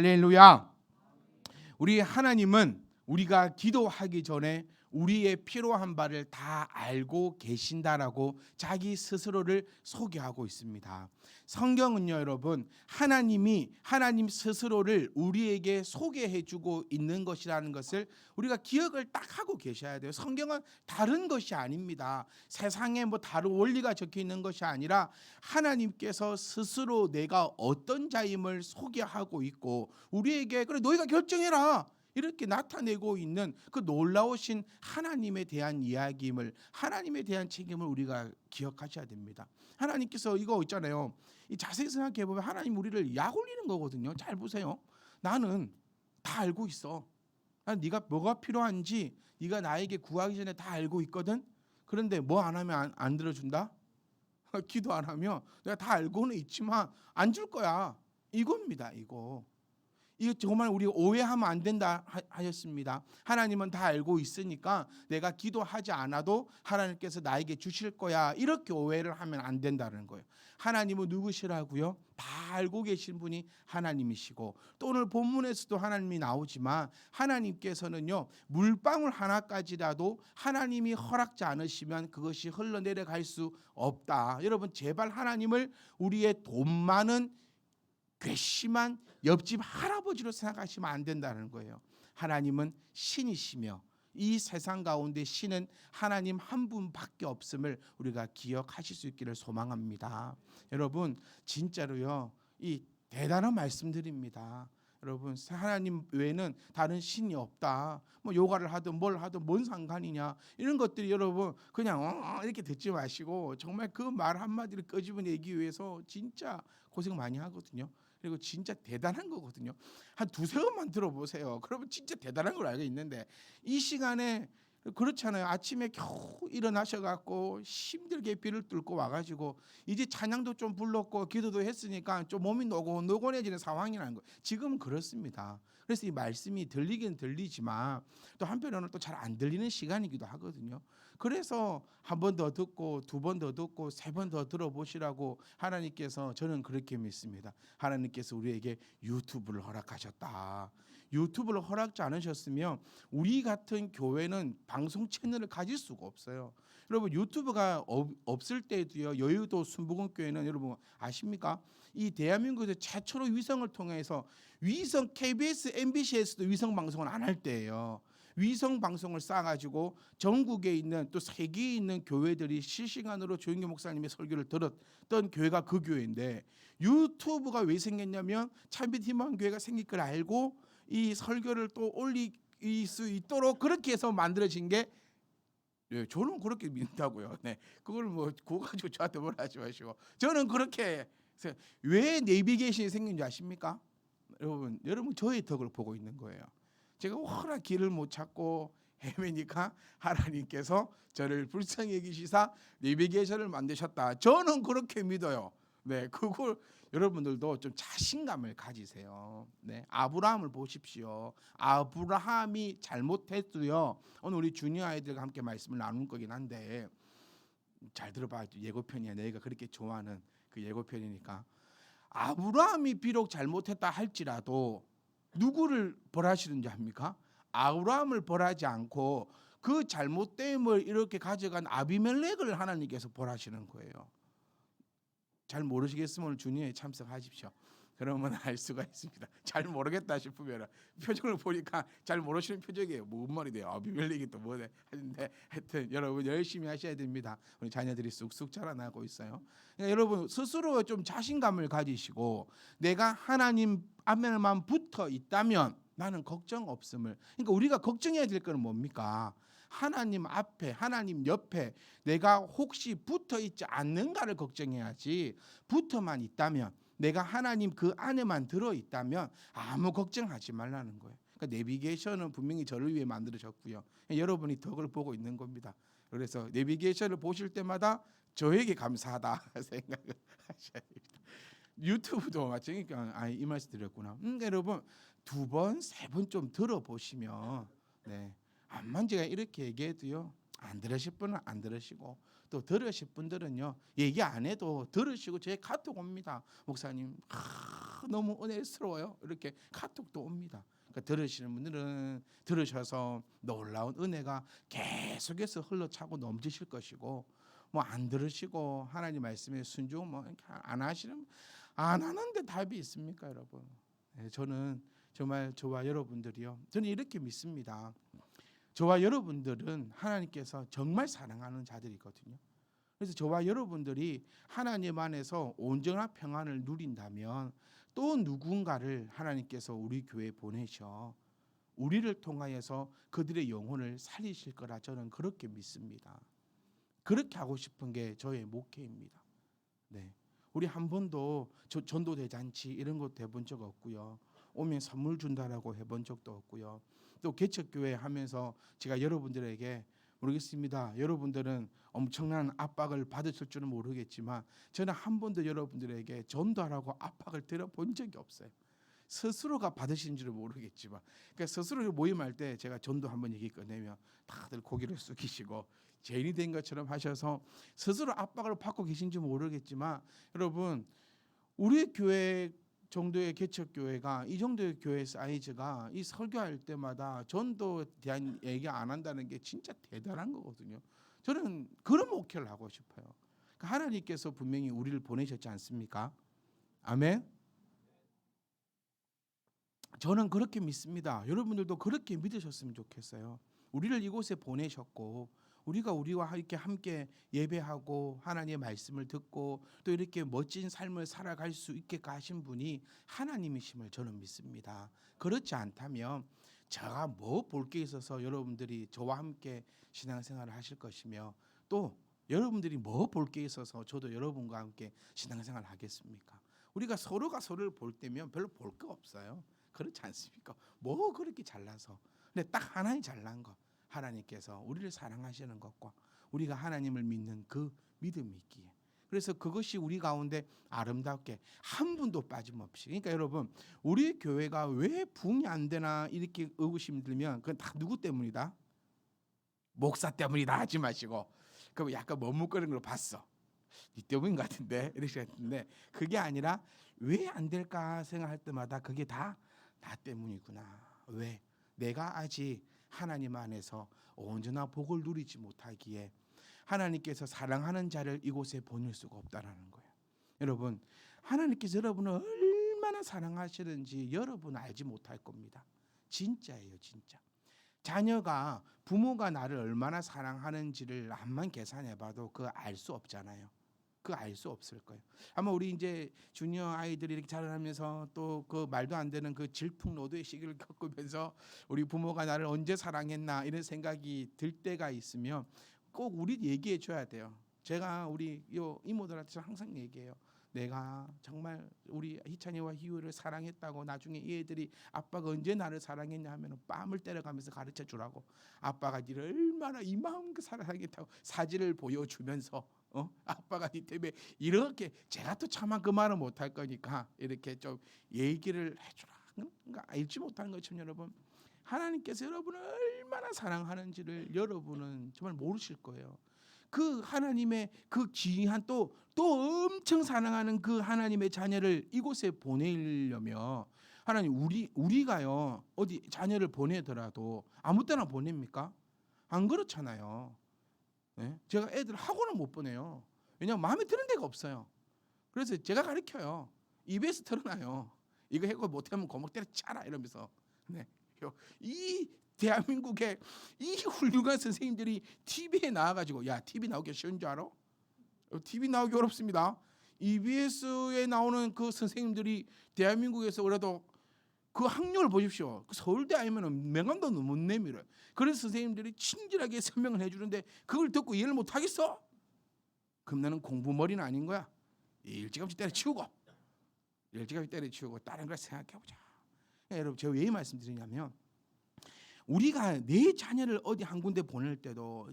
할렐루야. 우리 하나님은 우리가 기도하기 전에 우리의 필요한 바를 다 알고 계신다라고 자기 스스로를 소개하고 있습니다. 성경은요, 여러분, 하나님 스스로를 우리에게 소개해주고 있는 것이라는 것을 우리가 기억을 딱 하고 계셔야 돼요. 성경은 다른 것이 아닙니다. 세상에 뭐 다른 원리가 적혀 있는 것이 아니라 하나님께서 스스로 내가 어떤 자임을 소개하고 있고 우리에게 그래 너희가 결정해라 이렇게 나타내고 있는 그 놀라우신 하나님에 대한 이야기임을, 하나님에 대한 책임을 우리가 기억하셔야 됩니다. 하나님께서 이거 있잖아요. 이 자세히 생각해 보면 하나님 우리를 약 올리는 거거든요. 잘 보세요. 나는 다 알고 있어. 난 네가 뭐가 필요한지 네가 나에게 구하기 전에 다 알고 있거든. 그런데 뭐 안 하면 안 들어준다? 기도 안 하면 내가 다 알고는 있지만 안 줄 거야. 이겁니다. 이거 정말 우리 오해하면 안 된다 하셨습니다. 하나님은 다 알고 있으니까 내가 기도하지 않아도 하나님께서 나에게 주실 거야, 이렇게 오해를 하면 안 된다는 거예요. 하나님은 누구시라고요? 다 알고 계신 분이 하나님이시고, 또 오늘 본문에서도 하나님이 나오지만 하나님께서는요, 물방울 하나까지라도 하나님이 허락지 않으시면 그것이 흘러내려갈 수 없다. 여러분, 제발 하나님을 우리의 돈 많은 괘씸한 옆집 할아버지로 생각하시면 안 된다는 거예요. 하나님은 신이시며 이 세상 가운데 신은 하나님 한 분밖에 없음을 우리가 기억하실 수 있기를 소망합니다. 여러분, 진짜로요, 이 대단한 말씀드립니다. 여러분, 하나님 외에는 다른 신이 없다. 뭐 요가를 하든 뭘 하든 뭔 상관이냐, 이런 것들이 여러분 그냥 이렇게 듣지 마시고 정말 그 말 한마디를 끄집어내기 위해서 진짜 고생 많이 하거든요. 그리고 진짜 대단한 거거든요. 한 두세 번만 들어보세요. 그러면 진짜 대단한 걸 알고 있는데, 이 시간에 그렇잖아요. 아침에 겨우 일어나셔갖고 힘들게 비를 뚫고 와가지고 이제 찬양도 좀 불렀고 기도도 했으니까 좀 몸이 노곤해지는 상황이라는 거예요. 지금은 그렇습니다. 그래서 이 말씀이 들리긴 들리지만 또 한편으로는 또 잘 안 들리는 시간이기도 하거든요. 그래서 한 번 더 듣고 두 번 더 듣고 세 번 더 들어보시라고 하나님께서, 저는 그렇게 믿습니다. 하나님께서 우리에게 유튜브를 허락하셨다. 유튜브를 허락지 않으셨으면 우리 같은 교회는 방송 채널을 가질 수가 없어요. 여러분, 유튜브가 없을 때도요, 여의도 순복음교회는 여러분 아십니까? 이 대한민국에서 최초로 위성을 통해서 위성 KBS, MBC에서도 위성 방송을 안 할 때예요. 위성 방송을 쌓아가지고 전국에 있는 또 세계에 있는 교회들이 실시간으로 조영기 목사님의 설교를 들었던 교회가 그 교회인데, 유튜브가 왜 생겼냐면 참빛희망교회가 생길 걸 알고 이 설교를 또 올릴 수 있도록 그렇게 해서 만들어진 게, 저는 그렇게 믿는다고요. 네, 그걸 뭐 그거 가지고 저한테 뭐라 하지 마시고, 저는 그렇게. 왜 내비게이션이 생긴지 아십니까? 여러분 저의 덕을 보고 있는 거예요. 제가 워낙 길을 못 찾고 헤매니까 하나님께서 저를 불쌍히 여기시사 내비게이션을 만드셨다. 저는 그렇게 믿어요. 네, 그걸 여러분들도 좀 자신감을 가지세요. 네, 아브라함을 보십시오. 아브라함이 잘못했도요. 오늘 우리 주니 아이들과 함께 말씀을 나눌 거긴 한데 잘 들어봐. 예고편이야. 내가 그렇게 좋아하는 그 예고편이니까. 아브라함이 비록 잘못했다 할지라도 누구를 벌하시는지 압니까? 아브라함을 벌하지 않고 그 잘못됨을 이렇게 가져간 아비멜렉을 하나님께서 벌하시는 거예요. 잘 모르시겠으면 오늘 주님에 참석하십시오. 그러면 알 수가 있습니다. 잘 모르겠다 싶으면 표정을 보니까 잘 모르시는 표정이에요. 뭔 말이 돼요? 아비멜렉이 또 뭐래 하는데, 하여튼 여러분 열심히 하셔야 됩니다. 우리 자녀들이 쑥쑥 자라나고 있어요. 그러니까 여러분 스스로 좀 자신감을 가지시고, 내가 하나님 앞에만 붙어 있다면 나는 걱정 없음을. 그러니까 우리가 걱정해야 될 거는 뭡니까? 하나님 앞에, 하나님 옆에 내가 혹시 붙어 있지 않는가를 걱정해야지, 붙어만 있다면, 내가 하나님 그 안에만 들어 있다면 아무 걱정하지 말라는 거예요. 그러니까 내비게이션은 분명히 저를 위해 만들어졌고요. 여러분이 덕을 보고 있는 겁니다. 그래서 내비게이션을 보실 때마다 저에게 감사하다 생각을 하셔야 됩니다. 유튜브도 마찬가지니까 이 말씀 드렸구나. 여러분 두 번, 세 번 좀 들어보시면, 네, 암만 제가 이렇게 얘기해도요, 안 들으실 분은 안 들으시고 또 들으실 분들은요 얘기 안 해도 들으시고 제 카톡 옵니다. 목사님 너무 은혜스러워요. 이렇게 카톡도 옵니다. 그러니까 들으시는 분들은 들으셔서 놀라운 은혜가 계속해서 흘러차고 넘치실 것이고, 뭐 안 들으시고 하나님 말씀에 순종 뭐 안 하시는, 안 하는데 답이 있습니까, 여러분? 네, 저는 정말 저와 여러분들이요, 저는 이렇게 믿습니다. 저와 여러분들은 하나님께서 정말 사랑하는 자들이거든요. 그래서 저와 여러분들이 하나님 안에서 온전한 평안을 누린다면 또 누군가를 하나님께서 우리 교회에 보내셔 우리를 통하여서 그들의 영혼을 살리실 거라 저는 그렇게 믿습니다. 그렇게 하고 싶은 게 저의 목회입니다. 네, 우리 한 번도 전도대 잔치 이런 거 해본 적 없고요. 오면 선물 준다라고 해본 적도 없고요. 또 개척교회 하면서 제가 여러분들에게, 모르겠습니다, 여러분들은 엄청난 압박을 받으실 줄은 모르겠지만 저는 한 번도 여러분들에게 전도하라고 압박을 들어본 적이 없어요. 스스로가 받으신 줄은 모르겠지만, 그러니까 스스로 모임할 때 제가 전도 한번 얘기 꺼내면 다들 고개를 숙이시고 죄인이 된 것처럼 하셔서 스스로 압박을 받고 계신지 모르겠지만, 여러분 우리 교회 정도의 개척교회가, 이 정도의 교회 사이즈가 이 설교할 때마다 전도에 대한 얘기 안 한다는 게 진짜 대단한 거거든요. 저는 그런 목회를 하고 싶어요. 그러니까 하나님께서 분명히 우리를 보내셨지 않습니까? 아멘. 저는 그렇게 믿습니다. 여러분들도 그렇게 믿으셨으면 좋겠어요. 우리를 이곳에 보내셨고 우리와 이렇게 함께 예배하고 하나님의 말씀을 듣고 또 이렇게 멋진 삶을 살아갈 수 있게 하신 분이 하나님이심을 저는 믿습니다. 그렇지 않다면 제가 뭐 볼 게 있어서 여러분들이 저와 함께 신앙생활을 하실 것이며, 또 여러분들이 뭐 볼 게 있어서 저도 여러분과 함께 신앙생활을 하겠습니까? 우리가 서로가 서로를 볼 때면 별로 볼 거 없어요. 그렇지 않습니까? 뭐 그렇게 잘나서. 근데 딱 하나의 잘난 거, 하나님께서 우리를 사랑하시는 것과 우리가 하나님을 믿는 그 믿음이 있기에, 그래서 그것이 우리 가운데 아름답게 한 분도 빠짐없이. 그러니까 여러분, 우리 교회가 왜 부흥이 안 되나 이렇게 의구심 들면 그건 다 누구 때문이다? 목사 때문이다 하지 마시고, 그럼 약간 머뭇거리는 걸 봤어, 이 때문인 것 같은데 이렇게 했는데, 그게 아니라 왜 안 될까 생각할 때마다 그게 다 나 때문이구나. 왜? 내가 아직 하나님 안에서 온전한 복을 누리지 못하기에 하나님께서 사랑하는 자를 이곳에 보낼 수가 없다라는 거예요. 여러분, 하나님께서 여러분을 얼마나 사랑하시는지 여러분 알지 못할 겁니다. 진짜예요, 진짜. 자녀가, 부모가 나를 얼마나 사랑하는지를 암만 계산해봐도 그거 알 수 없잖아요. 그거 알 수 없을 거예요. 아마 우리 이제 주니어 아이들이 이렇게 자라나면서 또 그 말도 안 되는 그 질풍노도의 시기를 겪으면서 우리 부모가 나를 언제 사랑했나 이런 생각이 들 때가 있으면 꼭 우리 얘기해 줘야 돼요. 제가 우리 이모들한테 항상 얘기해요. 내가 정말 우리 희찬이와 희우를 사랑했다고 나중에 이 애들이 아빠가 언제 나를 사랑했냐 하면 뺨을 때려가면서 가르쳐 주라고. 아빠가 니를 얼마나 이만큼 사랑했다고 사진을 보여주면서 아빠가 니 때문에 이렇게, 제가 또 차마 그 말은 못할 거니까 이렇게 좀 얘기를 해주라. 그러니까 알지 못하는 것처럼 여러분, 하나님께서 여러분을 얼마나 사랑하는지를 여러분은 정말 모르실 거예요. 그 하나님의 그 귀한 또 엄청 사랑하는 그 하나님의 자녀를 이곳에 보내려면, 하나님 우리가요 어디 자녀를 보내더라도 아무 때나 보냅니까? 안 그렇잖아요. 네? 제가 애들 학원을 못 보내요. 왜냐하면 마음에 드는 데가 없어요. 그래서 제가 가르쳐요. EBS 틀어놔요. 이거 해고 못하면 고목 때려 차라 이러면서. 네. 이 대한민국의 이 훌륭한 선생님들이 TV에 나와가지고, 야 TV 나오기 쉬운 줄 알아? TV 나오기 어렵습니다. EBS에 나오는 그 선생님들이 대한민국에서 그래도 그 학력을 보십시오. 서울대 아니면 명함도 못 내밀어요. 그래서 선생님들이 친절하게 설명을 해주는데 그걸 듣고 이해를 못 하겠어? 그럼 나는 공부머리는 아닌 거야. 일찌감치 때려치우고 다른 걸 생각해보자. 여러분, 제가 왜 이 말씀드리냐면, 우리가 내 자녀를 어디 한 군데 보낼 때도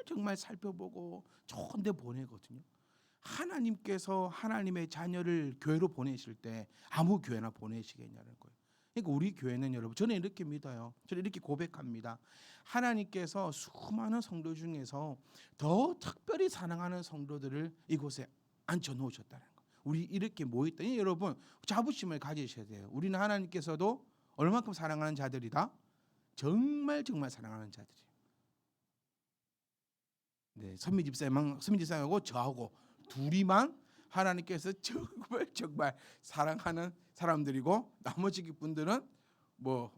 정말 살펴보고 좋은 데 보내거든요. 하나님께서 하나님의 자녀를 교회로 보내실 때 아무 교회나 보내시겠냐는 거예요. 그러니까 우리 교회는, 여러분, 저는 이렇게 믿어요. 저는 이렇게 고백합니다. 하나님께서 수많은 성도 중에서 더 특별히 사랑하는 성도들을 이곳에 앉혀 놓으셨다는 거예요. 우리 이렇게 모였더니 여러분 자부심을 가지셔야 돼요. 우리는 하나님께서도 얼마큼 사랑하는 자들이다? 정말 정말 사랑하는 자들이에요. 네, 선미 집사님하고 저하고 둘이만 하나님께서 정말 정말 사랑하는 사람들이고 나머지 분들은 저하고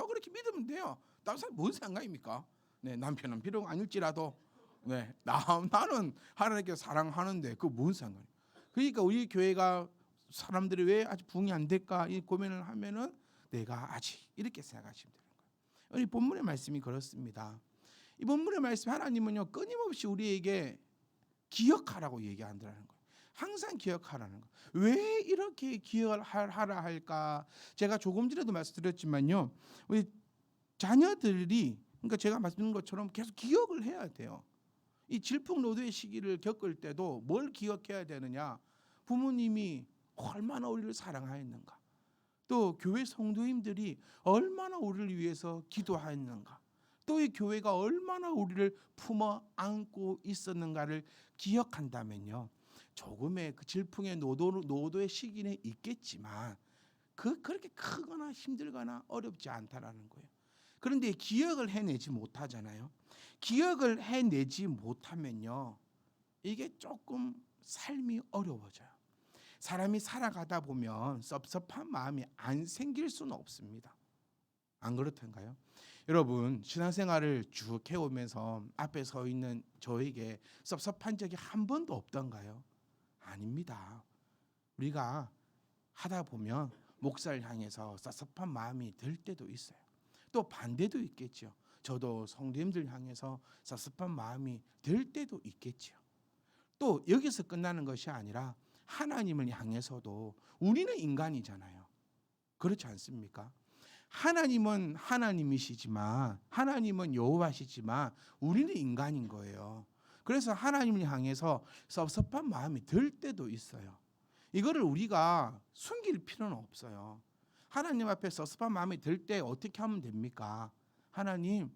그렇게 믿으면 돼요. 다른 사람 뭔 상관입니까? 네, 남편은 비록 아닐지라도 네, 나는 하나님께서 사랑하는데 그 뭔 상관이에요? 그러니까 우리 교회가 사람들이 왜 아직 부흥이 안 될까 이 고민을 하면은 내가 아직 이렇게 생각하시면 되는 거예요. 우리 본문의 말씀이 그렇습니다. 이 본문의 말씀 하나님은요 끊임없이 우리에게 기억하라고 얘기한다는 거예요. 항상 기억하라는 거. 왜 이렇게 기억을 하라 할까? 제가 조금 전에도 말씀드렸지만요. 우리 자녀들이 그러니까 제가 말씀드린 것처럼 계속 기억을 해야 돼요. 이 질풍노도의 시기를 겪을 때도 뭘 기억해야 되느냐? 부모님이 얼마나 우리를 사랑하였는가? 또 교회 성도님들이 얼마나 우리를 위해서 기도하였는가? 또 이 교회가 얼마나 우리를 품어 안고 있었는가를 기억한다면요. 조금의 그 질풍의 노도의 시기는 있겠지만 그렇게 크거나 힘들거나 어렵지 않다라는 거예요. 그런데 기억을 해내지 못하잖아요. 기억을 해내지 못하면요. 이게 조금 삶이 어려워져요. 사람이 살아가다 보면 섭섭한 마음이 안 생길 수는 없습니다. 안 그렇던가요? 여러분 신앙생활을 쭉 해오면서 앞에 서 있는 저에게 섭섭한 적이 한 번도 없던가요? 아닙니다. 우리가 하다 보면 목사를 향해서 섭섭한 마음이 들 때도 있어요. 또 반대도 있겠죠. 저도 성도님들 향해서 섭섭한 마음이 들 때도 있겠죠. 또 여기서 끝나는 것이 아니라 하나님을 향해서도 우리는 인간이잖아요. 그렇지 않습니까? 하나님은 하나님이시지만 하나님은 여호와시지만 우리는 인간인 거예요. 그래서 하나님을 향해서 섭섭한 마음이 들 때도 있어요. 이거를 우리가 숨길 필요는 없어요. 하나님 앞에 섭섭한 마음이 들 때 어떻게 하면 됩니까? 하나님,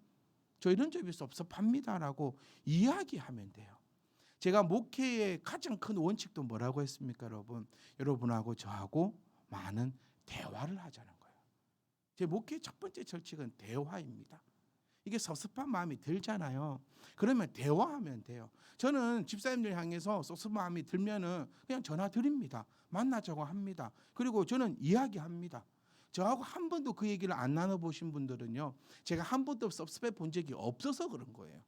저 이런 점이 섭섭합니다라고 이야기하면 돼요. 제가 목회의 가장 큰 원칙도 뭐라고 했습니까, 여러분? 여러분하고 저하고 많은 대화를 하자는 거예요. 제 목회의 첫 번째 철칙은 대화입니다. 이게 섭섭한 마음이 들잖아요. 그러면 대화하면 돼요. 저는 집사님들 향해서 섭섭한 마음이 들면은 그냥 전화 드립니다. 만나자고 합니다. 그리고 저는 이야기합니다. 저하고 한 번도 그 얘기를 안 나눠보신 분들은요, 제가 한 번도 섭섭해 본 적이 없어서 그런 거예요.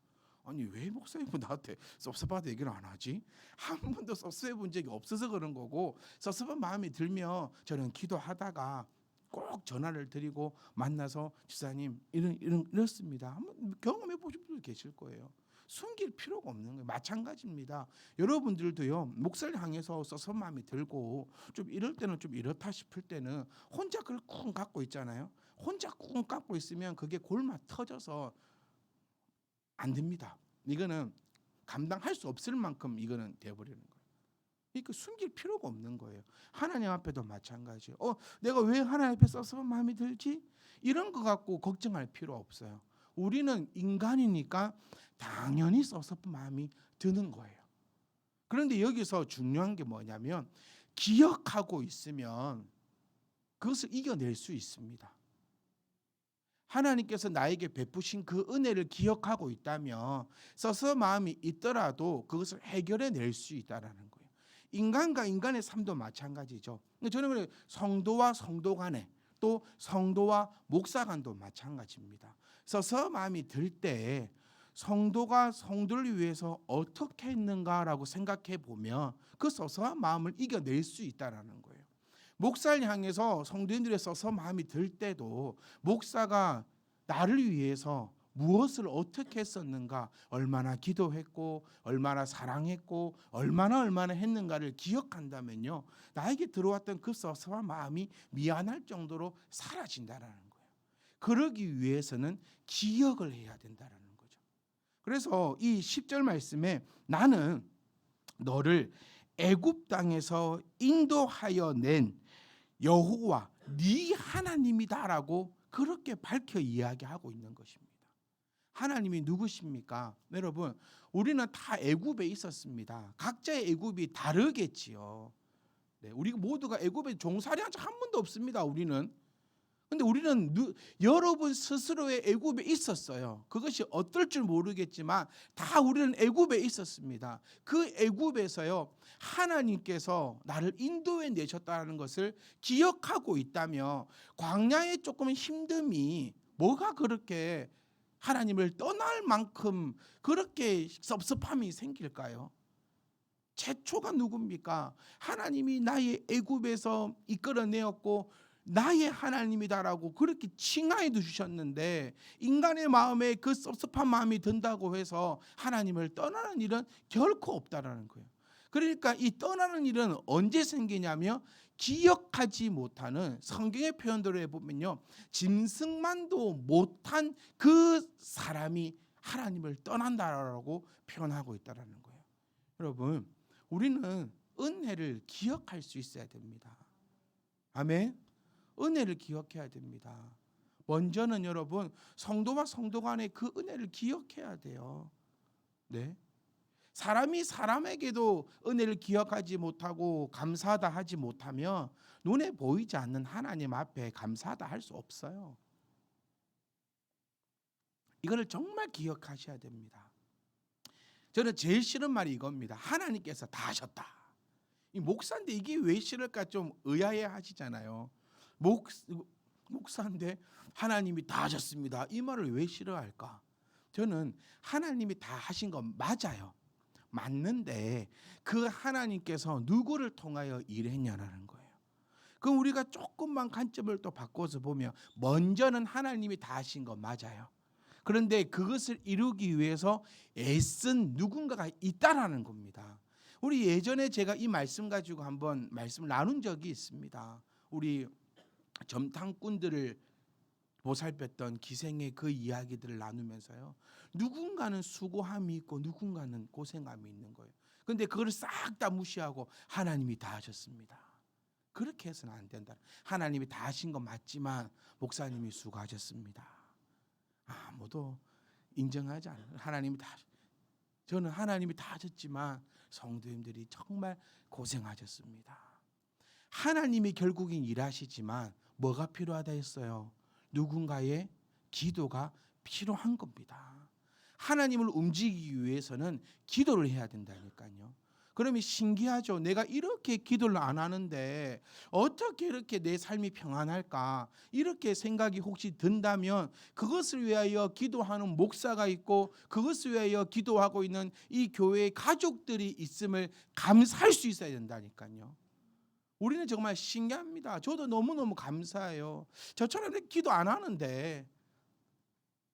아니 왜 목사님은 나한테 섭섭하다 얘기를 안 하지? 한 번도 섭섭해 본 적이 없어서 그런 거고, 섭섭한 마음이 들면 저는 기도하다가 꼭 전화를 드리고 만나서 집사님 이렇습니다. 한번 경험해 보신 분들 계실 거예요. 숨길 필요가 없는 거예요. 마찬가지입니다. 여러분들도요, 목사를 향해서 섭섭한 마음이 들고 좀 이럴 때는 좀 이렇다 싶을 때는 혼자 그걸 쿵 갖고 있잖아요. 혼자 쿵 갖고 있으면 그게 골마 터져서 안 됩니다. 이거는 감당할 수 없을 만큼 이거는 돼버리는 거예요. 그러니까 숨길 필요가 없는 거예요. 하나님 앞에도 마찬가지예요. 내가 왜 하나님 앞에 섭섭한 마음이 들지? 이런 거 갖고 걱정할 필요 없어요. 우리는 인간이니까 당연히 섭섭한 마음이 드는 거예요. 그런데 여기서 중요한 게 뭐냐면 기억하고 있으면 그것을 이겨낼 수 있습니다. 하나님께서 나에게 베푸신 그 은혜를 기억하고 있다면 섭섭한 마음이 있더라도 그것을 해결해낼 수 있다라는 거예요. 인간과 인간의 삶도 마찬가지죠. 저는 그래요. 성도와 성도 간에 또 성도와 목사 간도 마찬가지입니다. 섭섭한 마음이 들 때 성도가 성도를 위해서 어떻게 했는가라고 생각해 보면 그 섭섭한 마음을 이겨낼 수 있다라는 거예요. 목사를 향해서 성도인들의 섭섭한 마음이 들 때도 목사가 나를 위해서 무엇을 어떻게 했었는가, 얼마나 기도했고 얼마나 사랑했고 얼마나 했는가를 기억한다면요, 나에게 들어왔던 그 섭섭한 마음이 미안할 정도로 사라진다라는 거예요. 그러기 위해서는 기억을 해야 된다라는 거죠. 그래서 이 10절 말씀에 나는 너를 애굽 땅에서 인도하여 낸 여호와 네 하나님이다라고 그렇게 밝혀 이야기하고 있는 것입니다. 하나님이 누구십니까? 여러분, 우리는 다 애굽에 있었습니다. 각자의 애굽이 다르겠지요. 네, 우리 모두가 애굽에 종살이한 적 한 번도 없습니다. 우리는. 근데 우리는 여러분 스스로의 애굽에 있었어요. 그것이 어떨 줄 모르겠지만 다 우리는 애굽에 있었습니다. 그 애굽에서요, 하나님께서 나를 인도해 내셨다는 것을 기억하고 있다며 광야에 조금 힘듦이 뭐가 그렇게 하나님을 떠날 만큼 그렇게 섭섭함이 생길까요? 최초가 누굽니까? 하나님이 나의 애굽에서 이끌어내었고 나의 하나님이다라고 그렇게 칭하해 주셨는데, 인간의 마음에 그 섭섭한 마음이 든다고 해서 하나님을 떠나는 일은 결코 없다라는 거예요. 그러니까 이 떠나는 일은 언제 생기냐면, 기억하지 못하는, 성경의 표현대로 해보면요, 짐승만도 못한 그 사람이 하나님을 떠난다라고 표현하고 있다라는 거예요. 여러분, 우리는 은혜를 기억할 수 있어야 됩니다. 아멘. 은혜를 기억해야 됩니다. 먼저는 여러분, 성도와 성도 간의 그 은혜를 기억해야 돼요. 네. 사람이 사람에게도 은혜를 기억하지 못하고 감사하다 하지 못하면 눈에 보이지 않는 하나님 앞에 감사하다 할 수 없어요. 이거를 정말 기억하셔야 됩니다. 저는 제일 싫은 말이 이겁니다. 하나님께서 다 하셨다. 이 목사인데 이게 왜 싫을까 좀 의아해 하시잖아요. 목사인데 하나님이 다 하셨습니다. 이 말을 왜 싫어할까? 저는 하나님이 다 하신 건 맞아요. 맞는데 그 하나님께서 누구를 통하여 일했냐라는 거예요. 그럼 우리가 조금만 관점을 또 바꿔서 보면, 먼저는 하나님이 다 하신 건 맞아요. 그런데 그것을 이루기 위해서 애쓴 누군가가 있다라는 겁니다. 우리 예전에 제가 이 말씀 가지고 한번 말씀을 나눈 적이 있습니다. 우리 점탕꾼들을 보살폈던 기생의 그 이야기들을 나누면서요, 누군가는 수고함이 있고 누군가는 고생함이 있는 거예요. 그런데 그걸 싹 다 무시하고 하나님이 다 하셨습니다. 그렇게 해서는 안 된다. 하나님이 다 하신 건 맞지만 목사님이 수고하셨습니다. 아무도 인정하지 않아요. 하나님이 다, 저는 하나님이 다 하셨지만 성도님들이 정말 고생하셨습니다. 하나님이 결국엔 일하시지만 뭐가 필요하다 했어요? 누군가의 기도가 필요한 겁니다. 하나님을 움직이기 위해서는 기도를 해야 된다니까요. 그러면 신기하죠. 내가 이렇게 기도를 안 하는데 어떻게 이렇게 내 삶이 평안할까? 이렇게 생각이 혹시 든다면, 그것을 위하여 기도하는 목사가 있고 그것을 위하여 기도하고 있는 이 교회의 가족들이 있음을 감사할 수 있어야 된다니까요. 우리는 정말 신기합니다. 저도 너무너무 감사해요. 저처럼 기도 안 하는데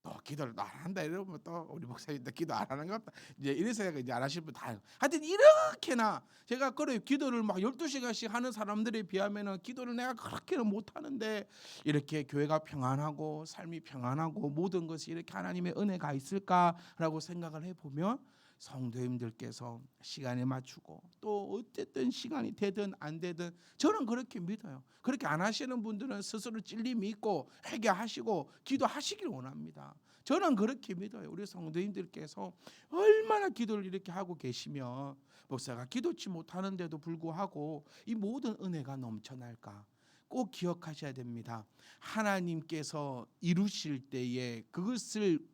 또 기도를 안 한다 이러면 또 우리 목사님도 기도 안 하는 것 같다, 이제 이래서 이제 안 하실 분 다. 하여튼 이렇게나 제가 그래 기도를 막 12시간씩 하는 사람들에 비하면은 기도를 내가 그렇게는 못 하는데, 이렇게 교회가 평안하고 삶이 평안하고 모든 것이 이렇게 하나님의 은혜가 있을까라고 생각을 해보면, 성도님들께서 시간에 맞추고 또 어쨌든 시간이 되든 안 되든 저는 그렇게 믿어요. 그렇게 안 하시는 분들은 스스로 찔림이 있고 회개하시고 기도하시길 원합니다. 저는 그렇게 믿어요. 우리 성도님들께서 얼마나 기도를 이렇게 하고 계시면 목사가 기도치 못하는데도 불구하고 이 모든 은혜가 넘쳐날까? 꼭 기억하셔야 됩니다. 하나님께서 이루실 때에 그것을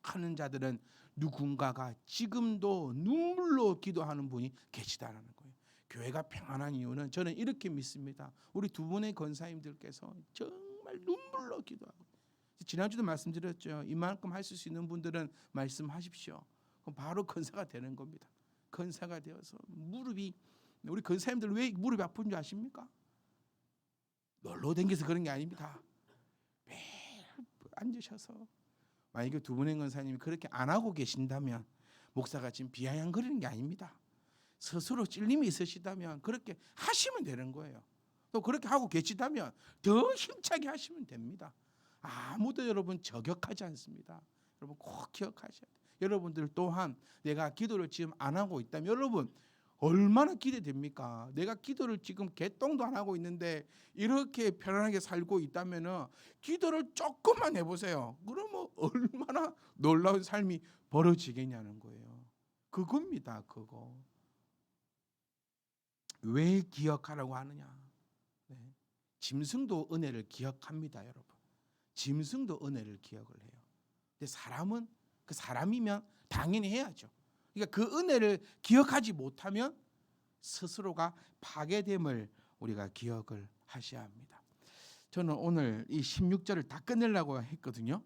하는 자들은 누군가가 지금도 눈물로 기도하는 분이 계시다는 거예요. 교회가 평안한 이유는 저는 이렇게 믿습니다. 우리 두 분의 권사님들께서 정말 눈물로 기도하고, 지난주도 말씀드렸죠. 이만큼 하실 수 있는 분들은 말씀하십시오. 그럼 바로 권사가 되는 겁니다. 권사가 되어서 무릎이, 우리 권사님들 왜 무릎이 아픈 줄 아십니까? 놀러 댕겨서 그런 게 아닙니다. 매일 앉으셔서, 만약에 두 분의 권사님이 그렇게 안 하고 계신다면 목사가 지금 비아냥거리는 게 아닙니다. 스스로 찔림이 있으시다면 그렇게 하시면 되는 거예요. 또 그렇게 하고 계시다면 더 힘차게 하시면 됩니다. 아무도 여러분 저격하지 않습니다. 여러분 꼭 기억하셔야 돼요. 여러분들 또한 내가 기도를 지금 안 하고 있다면, 여러분 얼마나 기대됩니까? 내가 기도를 지금 개똥도 안 하고 있는데 이렇게 편안하게 살고 있다면은 기도를 조금만 해보세요. 그러면 얼마나 놀라운 삶이 벌어지겠냐는 거예요. 그겁니다. 그거. 왜 기억하라고 하느냐? 네. 짐승도 은혜를 기억합니다, 여러분. 짐승도 은혜를 기억을 해요. 근데 사람은 그 사람이면 당연히 해야죠. 그러니까 그 은혜를 기억하지 못하면 스스로가 파괴됨을 우리가 기억을 하셔야 합니다. 저는 오늘 이 16절을 다 끝내려고 했거든요.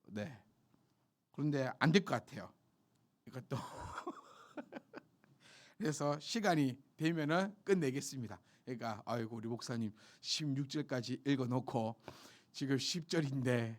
네. 그런데 안 될 것 같아요. 이것도. 그래서 시간이 되면은 끝내겠습니다. 그러니까 아이고 우리 목사님 16절까지 읽어놓고 지금 10절인데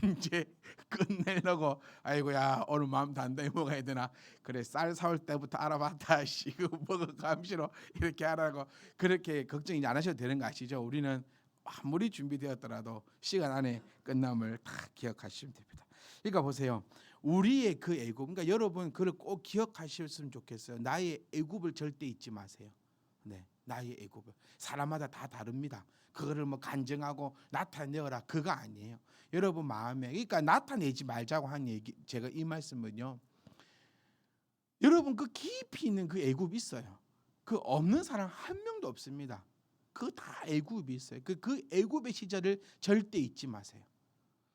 언제 끝내려고 아이고야 오늘 마음 단단히 먹어야 되나 그래 쌀 사올 때부터 알아봤다 이거 먹어 감시로 이렇게 하라고 그렇게 걱정 안 하셔도 되는 거 아시죠? 우리는 아무리 준비되었더라도 시간 안에 끝남을 다 기억하시면 됩니다. 그러니까 보세요. 우리의 그 애굽, 그러니까 여러분 그걸 꼭 기억하셨으면 좋겠어요. 나의 애굽을 절대 잊지 마세요. 네, 나의 애굽을 사람마다 다 다릅니다. 그거를 뭐 간증하고 나타내어라 그거 아니에요. 여러분 마음에 그러니까 나타내지 말자고 한 얘기 제가 이 말씀은요. 여러분 그 깊이 있는 그 애굽이 있어요. 그 없는 사람 한 명도 없습니다. 그 다 애굽이 있어요. 그 애굽의 시절을 절대 잊지 마세요.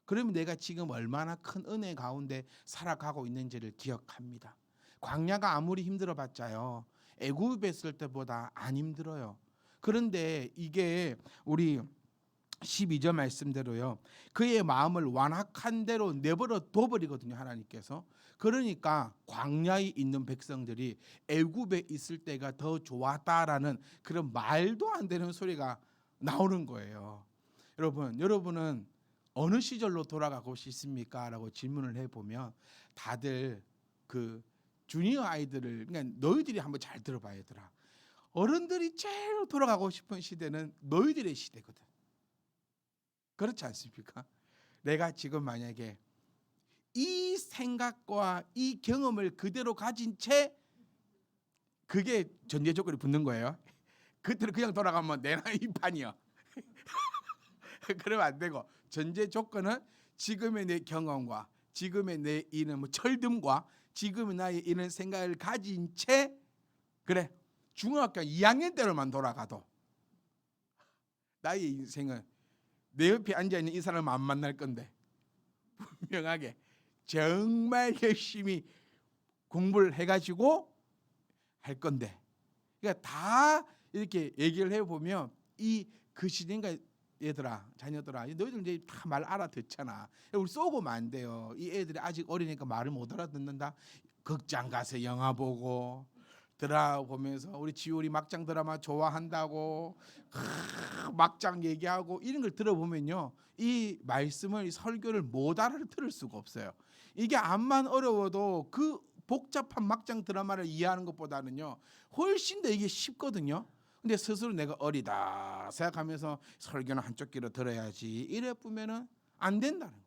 그러면 내가 지금 얼마나 큰 은혜 가운데 살아가고 있는지를 기억합니다. 광야가 아무리 힘들어봤자요. 애굽에 있을 때보다 안 힘들어요. 그런데 이게 우리 12절 말씀대로요. 그의 마음을 완악한 대로 내버려 둬버리거든요. 하나님께서. 그러니까 광야에 있는 백성들이 애굽에 있을 때가 더 좋았다라는 그런 말도 안 되는 소리가 나오는 거예요. 여러분은 어느 시절로 돌아가고 싶습니까? 라고 질문을 해보면 다들 그 주니어 아이들을 그러니까 너희들이 한번 잘 들어봐야 얘들아. 어른들이 제일 돌아가고 싶은 시대는 너희들의 시대거든. 그렇지 않습니까? 내가 지금 만약에 이 생각과 이 경험을 그대로 가진 채 그게 전제 조건이 붙는 거예요. 그때로 그냥 돌아가면 내 나이 판이야. 그러면 안 되고 전제 조건은 지금의 내 경험과 지금의 내 이런 뭐 철듦과 지금의 나의 이런 생각을 가진 채 그래 중학교 2학년 때로만 돌아가도 나의 인생은 내 옆에 앉아있는 이 사람을 안 만날 건데 분명하게 정말 열심히 공부를 해가지고 할 건데 그러니까 다 이렇게 얘기를 해보면 이 그 시대인가 얘들아 자녀들아 너희들 이제 다 말 알아듣잖아. 우리 쏘고만 안 돼요. 이 애들이 아직 어리니까 말을 못 알아듣는다. 극장 가서 영화 보고 드라마 보면서 우리 지율이 막장 드라마 좋아한다고 막장 얘기하고 이런 걸 들어보면요. 이 말씀을 이 설교를 못 알아들을 수가 없어요. 이게 암만 어려워도 그 복잡한 막장 드라마를 이해하는 것보다는요. 훨씬 더 이게 쉽거든요. 근데 스스로 내가 어리다 생각하면서 설교는 한쪽 귀로 들어야지 이래 보면은 안 된다는 거예요.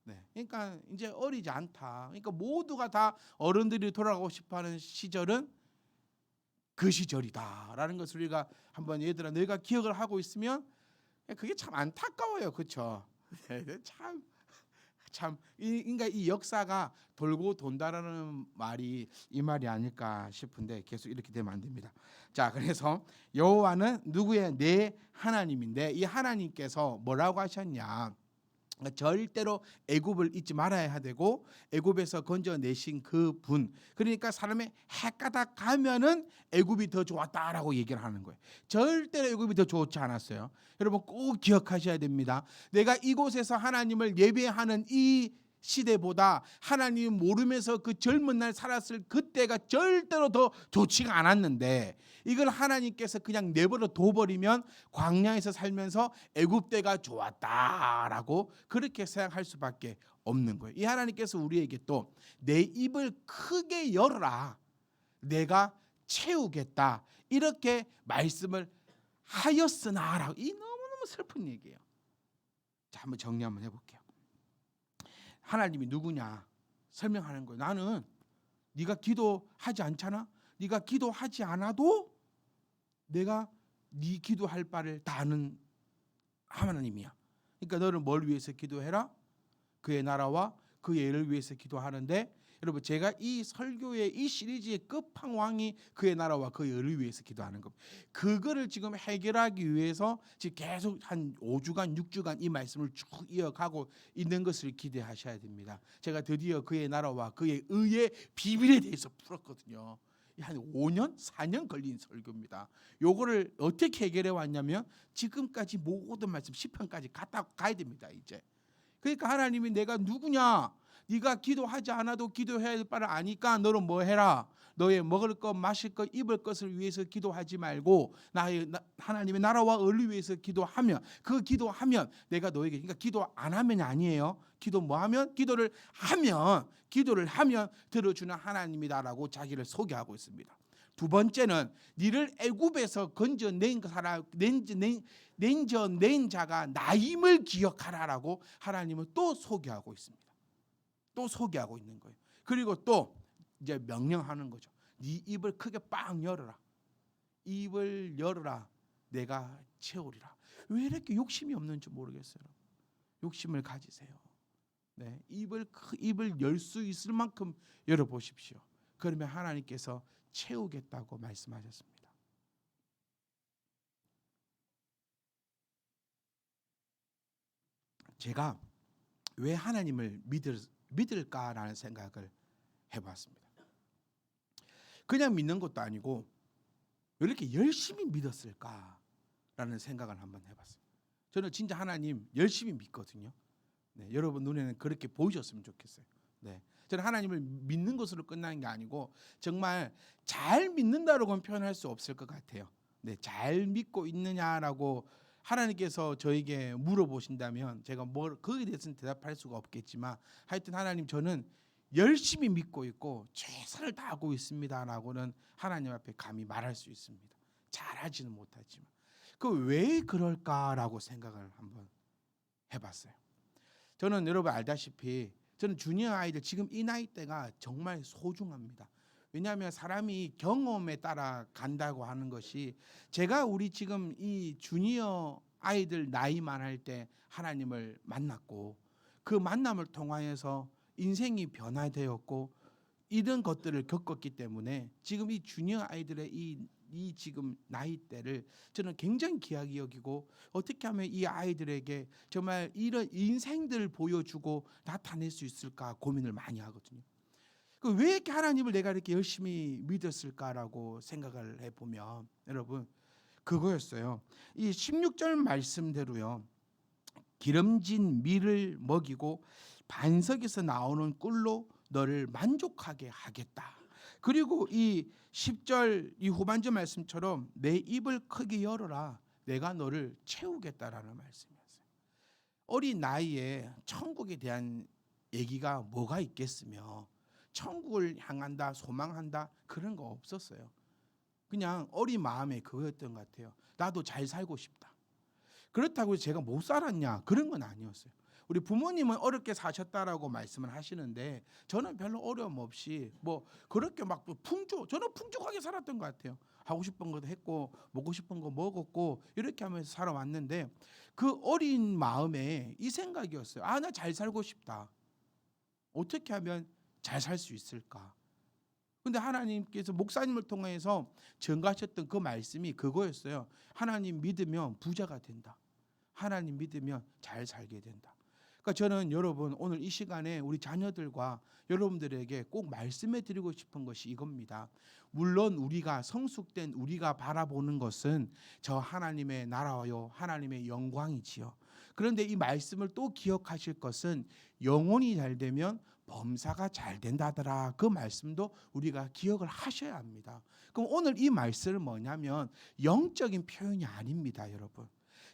네, 그러니까 이제 어리지 않다. 그러니까 모두가 다 어른들이 돌아가고 싶어하는 시절은 그 시절이다라는 것을 우리가 한번 얘들아 너희가 기억을 하고 있으면 그게 참 안타까워요, 그렇죠? 참 그러니까 이 역사가 돌고 돈다라는 말이 이 말이 아닐까 싶은데 계속 이렇게 되면 안 됩니다. 자, 그래서 여호와는 누구의 내 하나님인데 이 하나님께서 뭐라고 하셨냐? 절대로 애굽을 잊지 말아야 되고 애굽에서 건져내신 그 분 그러니까 사람의 헷가닥 가면은 애굽이 더 좋았다라고 얘기를 하는 거예요. 절대로 애굽이 더 좋지 않았어요. 여러분 꼭 기억하셔야 됩니다. 내가 이곳에서 하나님을 예배하는 이 시대보다 하나님 모르면서 그 젊은 날 살았을 그때가 절대로 더 좋지가 않았는데 이걸 하나님께서 그냥 내버려 둬버리면 광야에서 살면서 애굽 때가 좋았다라고 그렇게 생각할 수밖에 없는 거예요. 이 하나님께서 우리에게 또 내 입을 크게 열어라 내가 채우겠다 이렇게 말씀을 하였으나라고 이 너무너무 슬픈 얘기예요. 자, 한번 정리 한번 해볼게요. 하나님이 누구냐 설명하는 거예요. 나는 네가 기도하지 않잖아. 네가 기도하지 않아도 내가 네 기도할 바를 다 아는 하나님이야. 그러니까 너는 뭘 위해서 기도해라? 그의 나라와 그의 의를 위해서 기도하는데, 여러분 제가 이 설교의 이 시리즈의 끝판왕이 그의 나라와 그의 의를 위해서 기도하는 겁니다. 그거를 지금 해결하기 위해서 지금 계속 한 5주간 6주간 이 말씀을 쭉 이어가고 있는 것을 기대하셔야 됩니다. 제가 드디어 그의 나라와 그의 의의 비밀에 대해서 풀었거든요. 한 5년, 4년 걸린 설교입니다. 요거를 어떻게 해결해 왔냐면 지금까지 모든 말씀 10편까지 가야 됩니다. 이제 그러니까 하나님이 내가 누구냐? 네가 기도하지 않아도 기도해야 할 바를 아니까 너는 뭐 해라? 너의 먹을 것, 마실 것, 입을 것을 위해서 기도하지 말고 하나님의 나라와 의를 위해서 기도하면, 그 기도하면 내가 너에게, 그러니까 기도 안 하면 아니에요. 기도 뭐 하면? 기도를 하면 들어주는 하나님이다라고 자기를 소개하고 있습니다. 두 번째는 너를 애굽에서 건져낸 자가 나임을 기억하라라고 하나님은 또 소개하고 있습니다. 또 소개하고 있는 거예요. 그리고 또 이제 명령하는 거죠. 네 입을 크게 빵 열어라. 입을 열어라. 내가 채우리라. 왜 이렇게 욕심이 없는지 모르겠어요. 욕심을 가지세요. 네, 입을 열 수 있을 만큼 열어보십시오. 그러면 하나님께서 채우겠다고 말씀하셨습니다. 제가 왜 하나님을 믿을까라는 생각을 해봤습니다. 그냥 믿는 것도 아니고 왜 이렇게 열심히 믿었을까라는 생각을 한번 해봤어요. 저는 진짜 하나님 열심히 믿거든요. 네, 여러분 눈에는 그렇게 보이셨으면 좋겠어요. 네, 저는 하나님을 믿는 것으로 끝나는 게 아니고 정말 잘 믿는다라고는 표현할 수 없을 것 같아요. 네, 잘 믿고 있느냐라고 하나님께서 저에게 물어보신다면 제가 거기에 대해서는 대답할 수가 없겠지만, 하여튼 하나님 저는 열심히 믿고 있고 최선을 다하고 있습니다라고는 하나님 앞에 감히 말할 수 있습니다. 잘하지는 못하지만 그 왜 그럴까라고 생각을 한번 해봤어요. 저는 여러분 알다시피 저는 주니어 아이들 지금 이 나이대가 정말 소중합니다. 왜냐하면 사람이 경험에 따라 간다고 하는 것이, 제가 우리 지금 이 주니어 아이들 나이만 할 때 하나님을 만났고 그 만남을 통하여서 인생이 변화되었고 이런 것들을 겪었기 때문에 지금 이 주니어 아이들의 이 지금 나이대를 저는 굉장히 귀하게 여기고, 어떻게 하면 이 아이들에게 정말 이런 인생들을 보여주고 나타낼 수 있을까 고민을 많이 하거든요. 왜 이렇게 하나님을 내가 이렇게 열심히 믿었을까라고 생각을 해보면 여러분 그거였어요. 이 16절 말씀대로요, 기름진 밀을 먹이고 반석에서 나오는 꿀로 너를 만족하게 하겠다. 그리고 이 10절 이 후반절 말씀처럼 내 입을 크게 열어라. 내가 너를 채우겠다라는 말씀이었어요. 어린 나이에 천국에 대한 얘기가 뭐가 있겠으며 천국을 향한다, 소망한다 그런 거 없었어요. 그냥 어린 마음에 그거였던 것 같아요. 나도 잘 살고 싶다. 그렇다고 제가 못 살았냐 그런 건 아니었어요. 우리 부모님은 어렵게 사셨다라고 말씀을 하시는데 저는 별로 어려움 없이 뭐 그렇게 막 저는 풍족하게 살았던 것 같아요. 하고 싶은 것도 했고 먹고 싶은 거 먹었고 이렇게 하면서 살아왔는데 그 어린 마음에 이 생각이었어요. 아, 나 잘 살고 싶다. 어떻게 하면 잘 살 수 있을까? 근데 하나님께서 목사님을 통해서 전가하셨던 그 말씀이 그거였어요. 하나님 믿으면 부자가 된다. 하나님 믿으면 잘 살게 된다. 그러니까 저는 여러분 오늘 이 시간에 우리 자녀들과 여러분들에게 꼭 말씀해 드리고 싶은 것이 이겁니다. 물론 우리가 성숙된 우리가 바라보는 것은 저 하나님의 나라요 하나님의 영광이지요. 그런데 이 말씀을 또 기억하실 것은 영혼이 잘 되면 범사가 잘 된다더라. 그 말씀도 우리가 기억을 하셔야 합니다. 그럼 오늘 이 말씀은 뭐냐면 영적인 표현이 아닙니다, 여러분.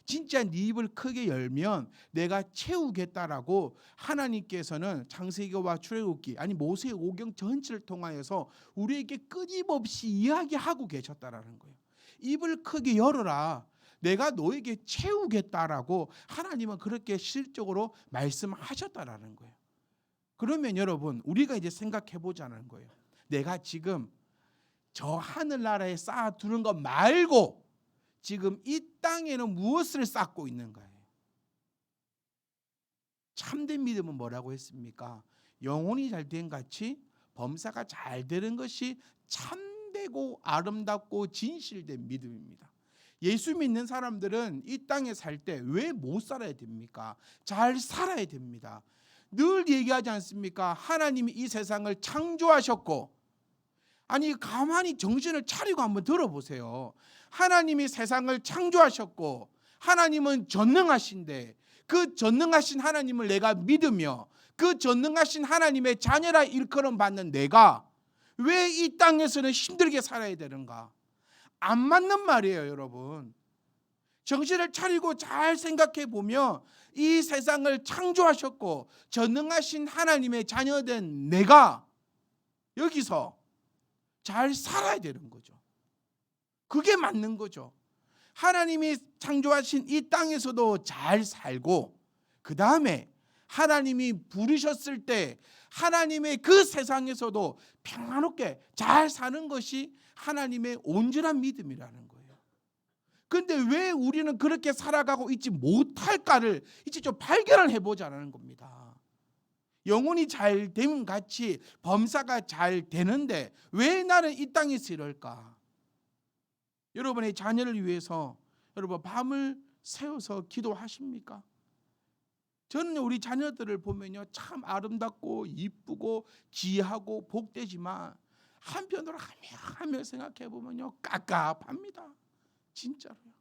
진짜 네 입을 크게 열면 내가 채우겠다라고 하나님께서는 창세기와 출애굽기 아니 모세의 오경 전체를 통하여서 우리에게 끊임없이 이야기하고 계셨다라는 거예요. 입을 크게 열어라. 내가 너에게 채우겠다라고 하나님은 그렇게 실적으로 말씀하셨다라는 거예요. 그러면 여러분 우리가 이제 생각해 보자는 거예요. 내가 지금 저 하늘나라에 쌓아두는 것 말고 지금 이 땅에는 무엇을 쌓고 있는 거예요? 참된 믿음은 뭐라고 했습니까? 영혼이 잘된 같이 범사가 잘 되는 것이 참되고 아름답고 진실된 믿음입니다. 예수 믿는 사람들은 이 땅에 살 때 왜 못 살아야 됩니까? 잘 살아야 됩니다. 늘 얘기하지 않습니까? 하나님이 이 세상을 창조하셨고, 아니 가만히 정신을 차리고 한번 들어보세요. 하나님이 세상을 창조하셨고 하나님은 전능하신데, 그 전능하신 하나님을 내가 믿으며 그 전능하신 하나님의 자녀라 일컬음 받는 내가 왜 이 땅에서는 힘들게 살아야 되는가? 안 맞는 말이에요, 여러분. 정신을 차리고 잘 생각해 보면 이 세상을 창조하셨고 전능하신 하나님의 자녀된 내가 여기서 잘 살아야 되는 거죠. 그게 맞는 거죠. 하나님이 창조하신 이 땅에서도 잘 살고, 그 다음에 하나님이 부르셨을 때 하나님의 그 세상에서도 평안롭게 잘 사는 것이 하나님의 온전한 믿음이라는 거예요. 그런데 왜 우리는 그렇게 살아가고 있지 못할까를 이제 좀 발견을 해보자는 겁니다. 영혼이 잘 됨 같이 범사가 잘 되는데 왜 나는 이 땅에서 이럴까? 여러분의 자녀를 위해서 여러분 밤을 새워서 기도하십니까? 저는 우리 자녀들을 보면요, 참 아름답고 이쁘고 지혜하고 복되지만 한편으로 하며 생각해 보면요, 깝깝합니다. 진짜로요.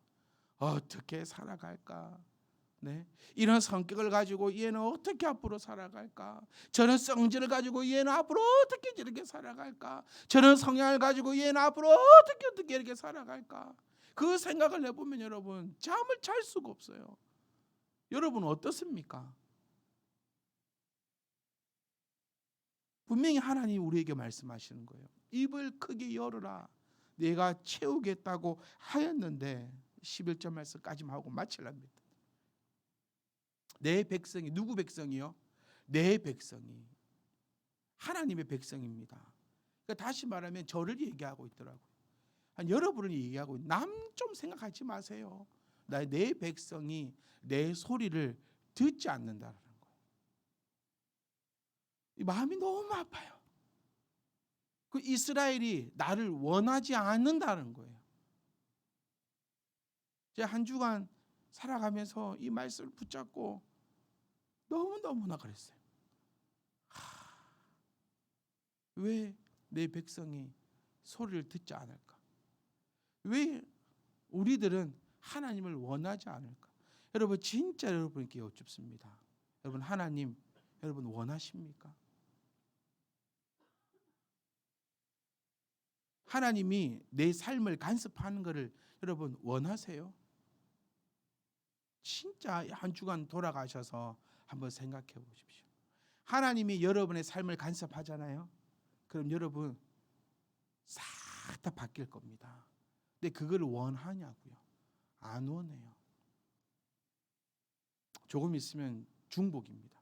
어떻게 살아갈까? 네, 이런 성격을 가지고 얘는 어떻게 앞으로 살아갈까? 저런 성질을 가지고 얘는 앞으로 어떻게 저렇게 살아갈까? 저런 성향을 가지고 얘는 앞으로 어떻게 이렇게 살아갈까? 그 생각을 해보면 여러분 잠을 잘 수가 없어요. 여러분 어떻습니까? 분명히 하나님이 우리에게 말씀하시는 거예요. 입을 크게 열어라. 내가 채우겠다고 하였는데 11절 말씀까지만 하고 마치랍니다. 내 백성이, 누구 백성이요? 내 백성이 하나님의 백성입니다. 그러니까 다시 말하면 저를 얘기하고 있더라고요. 여러분을 얘기하고, 남 좀 생각하지 마세요. 내 백성이 내 소리를 듣지 않는다는 거예요. 이 마음이 너무 아파요. 그 이스라엘이 나를 원하지 않는다는 거예요. 제가 한 주간 살아가면서 이 말씀을 붙잡고 너무너무나 그랬어요. 왜 내 백성이 소리를 듣지 않을까? 왜 우리들은 하나님을 원하지 않을까? 여러분 진짜 여러분께 여쭙습니다. 여러분 하나님 여러분 원하십니까? 하나님이 내 삶을 간섭하는 것을 여러분 원하세요? 진짜 한 주간 돌아가셔서 한번 생각해 보십시오. 하나님이 여러분의 삶을 간섭하잖아요. 그럼 여러분 싹 다 바뀔 겁니다. 근데 그걸 원하냐고요? 안 원해요. 조금 있으면 중복입니다.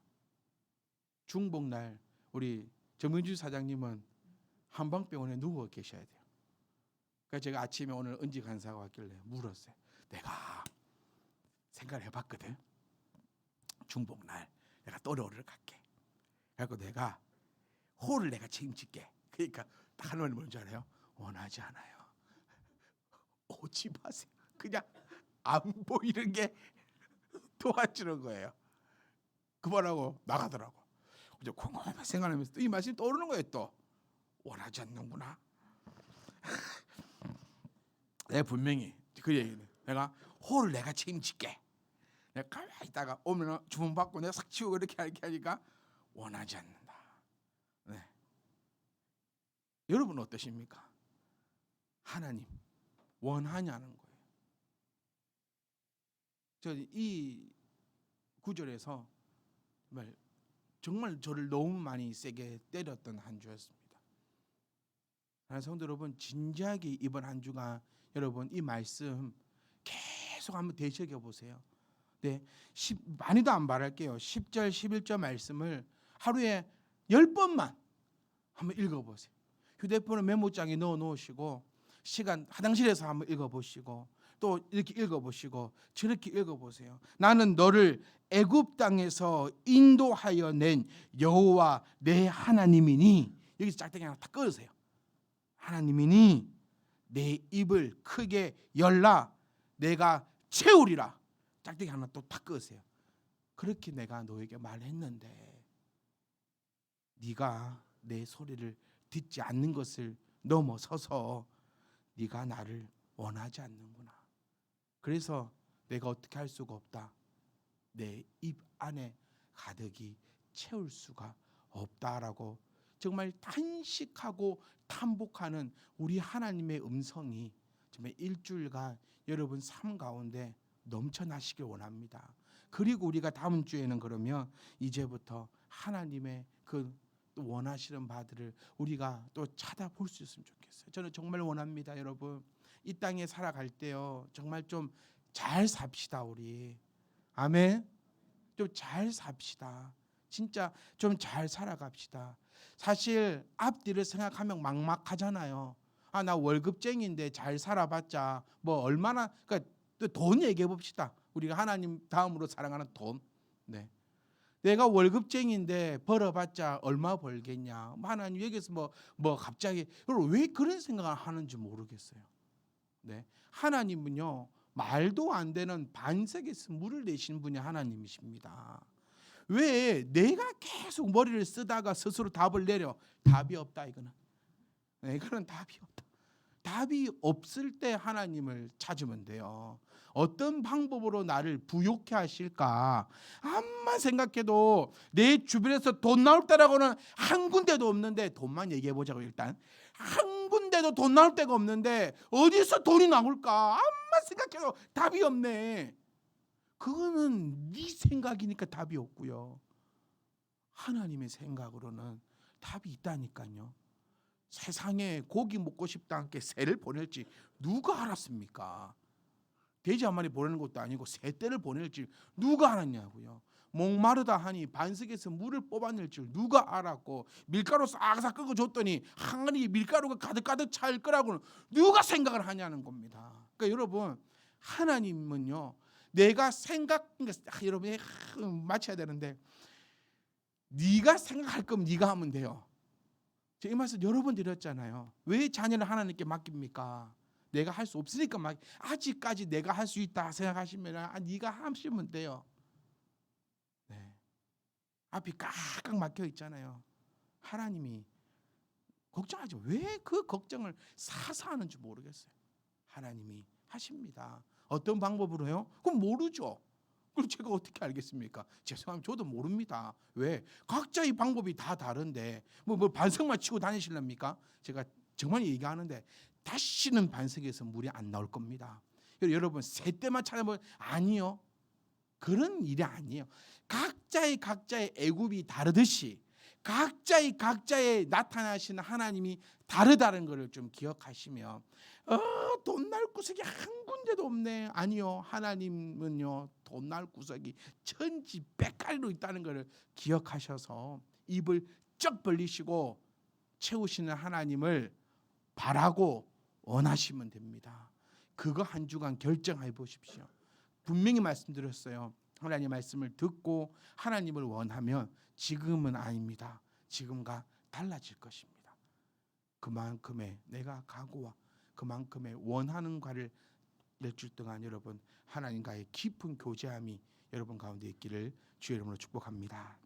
중복날 우리 정민주 사장님은 한방병원에 누워 계셔야 돼요. 그래서 제가 아침에 오늘 은지 간사가 왔길래 물었어요. 내가 생각을 해봤거든. 중복날 내가 또래오를 갈게. 그래서 내가 홀을 내가 책임질게. 그러니까 딱 하는 말이 뭔지 알아요? 원하지 않아요. 오지 마세요. 그냥 안 보이는 게 도와주는 거예요. 그만하고 나가더라고. 이제 곰곰이 생각하면서 이 말씀이 떠오르는 거예요. 또 원하지 않는구나. 내가 분명히 그 얘기는 내가 홀을 내가 책임질게. 내가 가만히 있다가 오면 주문 받고 내가 싹 치우고 이렇게 하니까 원하지 않는다. 네. 여러분 어떠십니까? 하나님 원하냐는 거예요. 저 이 구절에서 정말 저를 너무 많이 세게 때렸던 한 주였습니다. 사랑하는 성도 여러분, 진지하게 이번 한 주가 여러분 이 말씀 계속 한번 되새겨 보세요. 네, 많이도 안 바랄게요. 10절 11절 말씀을 하루에 10번만 한번 읽어보세요. 휴대폰을 메모장에 넣어 놓으시고 시간 화장실에서 한번 읽어보시고 또 이렇게 읽어보시고 저렇게 읽어보세요. 나는 너를 애굽 땅에서 인도하여 낸 여호와 내 하나님이니, 여기서 짝대기 하나 딱 꺼주세요. 하나님이니 내 입을 크게 열라 내가 채우리라. 짝대기 하나 또 딱 꺼주세요. 그렇게 내가 너에게 말했는데 네가 내 소리를 듣지 않는 것을 넘어서서 네가 나를 원하지 않는구나. 그래서 내가 어떻게 할 수가 없다. 내 입 안에 가득히 채울 수가 없다라고 정말 탄식하고 탄복하는 우리 하나님의 음성이 정말 일주일간 여러분 삶 가운데 넘쳐나시길 원합니다. 그리고 우리가 다음 주에는 그러면 이제부터 하나님의 그 또 원하시는 바들을 우리가 또 찾아볼 수 있으면 좋겠어요. 저는 정말 원합니다, 여러분. 이 땅에 살아갈 때요, 정말 좀 잘 삽시다 우리. 아멘. 좀 잘 삽시다. 진짜 좀 잘 살아갑시다. 사실 앞뒤를 생각하면 막막하잖아요. 아, 나 월급쟁이인데 잘 살아봤자 뭐 얼마나, 그러니까 또 돈 얘기해 봅시다. 우리가 하나님 다음으로 사랑하는 돈. 네. 내가 월급쟁이인데 벌어봤자 얼마 벌겠냐. 하나님 여기서 뭐 갑자기 왜 그런 생각을 하는지 모르겠어요. 네. 하나님은요 말도 안 되는 반석에서 물을 내신 분이 하나님이십니다. 왜 내가 계속 머리를 쓰다가 스스로 답을 내려? 답이 없다 이거는. 네, 이거는 답이 없다. 답이 없을 때 하나님을 찾으면 돼요. 어떤 방법으로 나를 부욕해 하실까? 암만 생각해도 내 주변에서 돈 나올 때라고는 한 군데도 없는데, 돈만 얘기해 보자고. 일단 한 군데도 돈 나올 데가 없는데 어디서 돈이 나올까? 암만 생각해도 답이 없네. 그거는 네 생각이니까 답이 없고요. 하나님의 생각으로는 답이 있다니까요. 세상에 고기 먹고 싶다 함께 새를 보낼지 누가 알았습니까? 돼지 한 마리 보내는 것도 아니고 새 떼를 보낼지 누가 알았냐고요. 목마르다 하니 반석에서 물을 뽑아낼 줄 누가 알았고, 밀가루 싹싹 끄고 줬더니 항아리 밀가루가 가득가득 찰 거라고는 누가 생각을 하냐는 겁니다. 그러니까 여러분, 하나님은요 내가 여러분이 맞춰야 되는데, 네가 생각할 거면 네가 하면 돼요. 제가 이 말씀 여러 번 드렸잖아요. 왜 자녀를 하나님께 맡깁니까? 내가 할 수 없으니까 아직까지 내가 할 수 있다 생각하시면 네가 하시면 돼요. 네. 앞이 깍깍 막혀 있잖아요. 하나님이 걱정하지 마. 왜 그 걱정을 사서 하는지 모르겠어요. 하나님이 하십니다. 어떤 방법으로요? 그럼 모르죠. 그럼 제가 어떻게 알겠습니까? 죄송합니다. 저도 모릅니다. 왜? 각자의 방법이 다 다른데 뭐 반석만 치고 다니실랍니까? 제가 정말 얘기하는데 다시는 반석에서 물이 안 나올 겁니다. 여러분 새 때만 찾아보면 아니요. 그런 일이 아니에요. 각자의 애굽이 다르듯이 각자의 나타나시는 하나님이 다르다는 것을 좀 기억하시면 돈 날 구석이 한 군데도 없네. 아니요. 하나님은요 돈 날 구석이 천지백갈로 있다는 것을 기억하셔서 입을 쩍 벌리시고 채우시는 하나님을 바라고 원하시면 됩니다. 그거 한 주간 결정해 보십시오. 분명히 말씀드렸어요. 하나님의 말씀을 듣고 하나님을 원하면 지금은 아닙니다. 지금과 달라질 것입니다. 그만큼의 내가 각오와 그만큼의 원하는 과를 일주일 동안 여러분 하나님과의 깊은 교제함이 여러분 가운데 있기를 주의 이름으로 축복합니다.